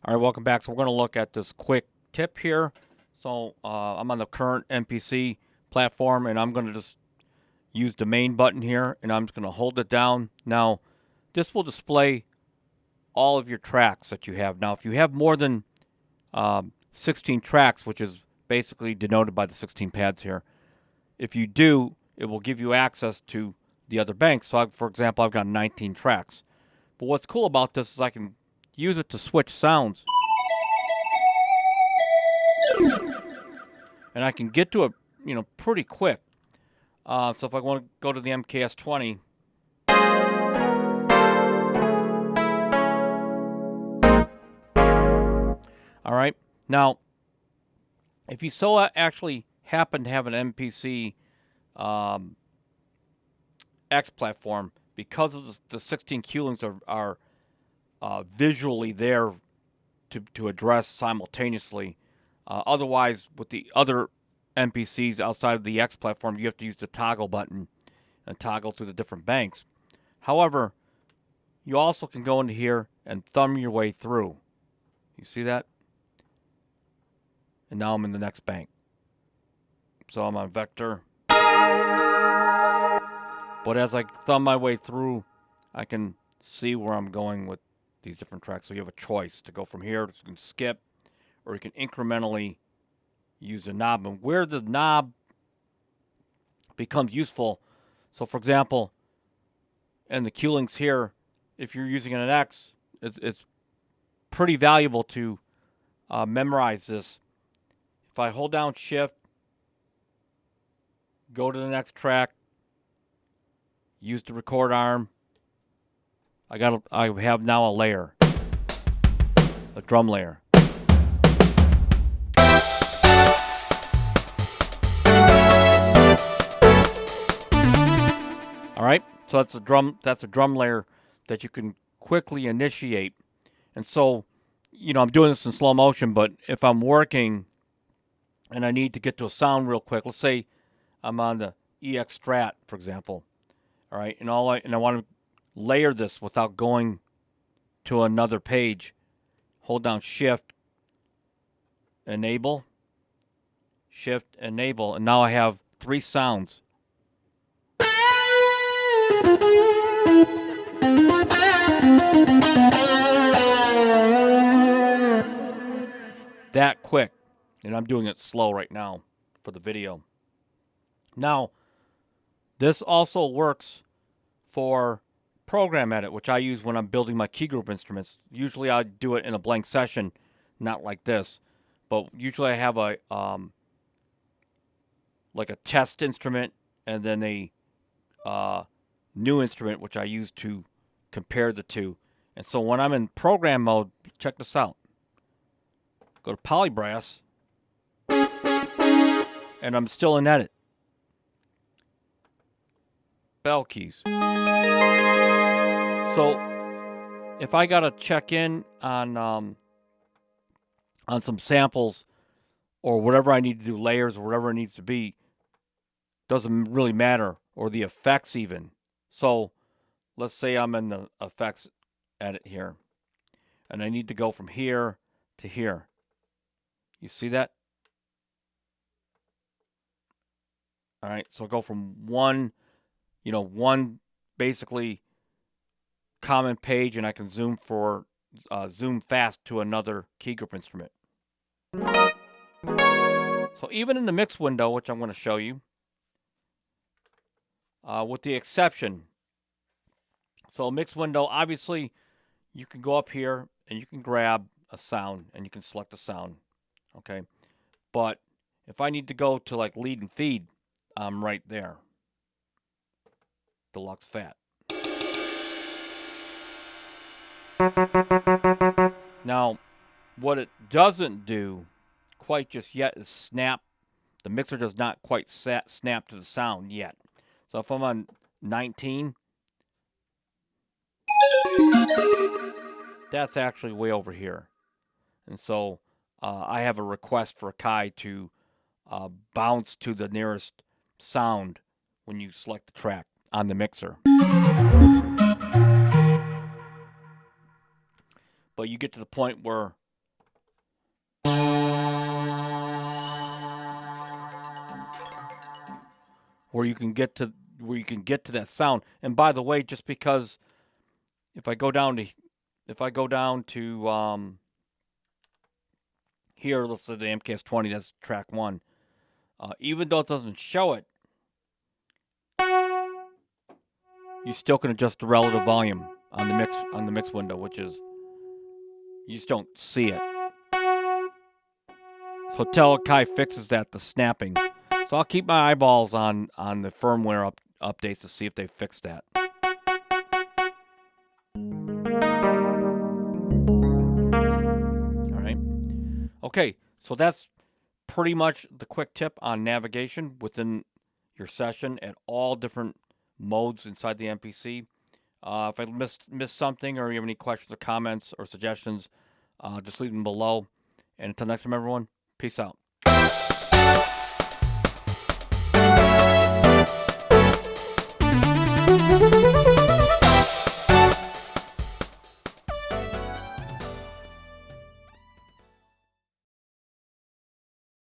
All right, welcome back. So we're going to look at this quick tip here. So I'm on the current MPC platform, and I'm going to just use the main button here, and I'm just going to hold it down. Now, this will display all of your tracks that you have. Now, if you have more than 16 tracks, which is basically denoted by the 16 pads here, if you do, it will give you access to the other banks. So, for example, I've got 19 tracks. But what's cool about this is I can use it to switch sounds. And I can get to it, pretty quick. So if I want to go to the MKS 20, all right. Now, if you so actually happen to have an MPC X platform, because of the 16 Q-links are visually there to address simultaneously. Otherwise, with the other MPCs outside of the X platform, you have to use the toggle button and toggle through the different banks. However, you also can go into here and thumb your way through. You see that? And now I'm in the next bank. So I'm on vector. But as I thumb my way through, I can see where I'm going with these different tracks. So you have a choice to go from here, you can skip, or you can incrementally use the knob. And where the knob becomes useful, so for example, in the Q-links here, if you're using an X, it's pretty valuable to memorize this. If I hold down Shift, go to the next track, use the record arm, I have now a layer, a drum layer. All right, so that's a drum layer that you can quickly initiate. And so, I'm doing this in slow motion, but if I'm working and I need to get to a sound real quick, let's say I'm on the EX Strat, for example. All right, and I want to layer this without going to another page. Hold down Shift, enable, Shift, enable, and now I have 3 sounds. That quick, and I'm doing it slow right now for the video. Now, this also works for program edit, which I use when I'm building my key group instruments. Usually I do it in a blank session, not like this, but usually I have a like a test instrument and then a new instrument which I use to compare the two. And so when I'm in program mode, check this out. Go to Polybrass, and I'm still in edit. Bell keys. So if I gotta check in on some samples or whatever I need to do, layers or whatever it needs to be, doesn't really matter, or the effects even. So let's say I'm in the effects edit here, and I need to go from here to here. You see that? All right, so go from one basically common page, and I can zoom fast to another key group instrument. So even in the mix window, which I'm going to show you, with the exception, so mix window, obviously you can go up here and you can grab a sound and you can select a sound, okay? But if I need to go to like lead and feed, I'm right there. Deluxe Fat. Now, what it doesn't do quite just yet is snap. The mixer does not quite snap to the sound yet. So if I'm on 19, that's actually way over here. And so I have a request for AKAI to bounce to the nearest sound when you select the track on the mixer. But you get to the point where where you can get to that sound. And by the way, just because if I go down to here, let's say the MKS 20, that's track 1. Even though it doesn't show it, you still can adjust the relative volume on the mix window, which is, you just don't see it. So till AKAI fixes that, the snapping. So I'll keep my eyeballs on the firmware updates to see if they fix that. All right. Okay, so that's pretty much the quick tip on navigation within your session at all different modes inside the MPC. If I missed something, or you have any questions or comments or suggestions, just leave them below. And until next time, everyone, peace out.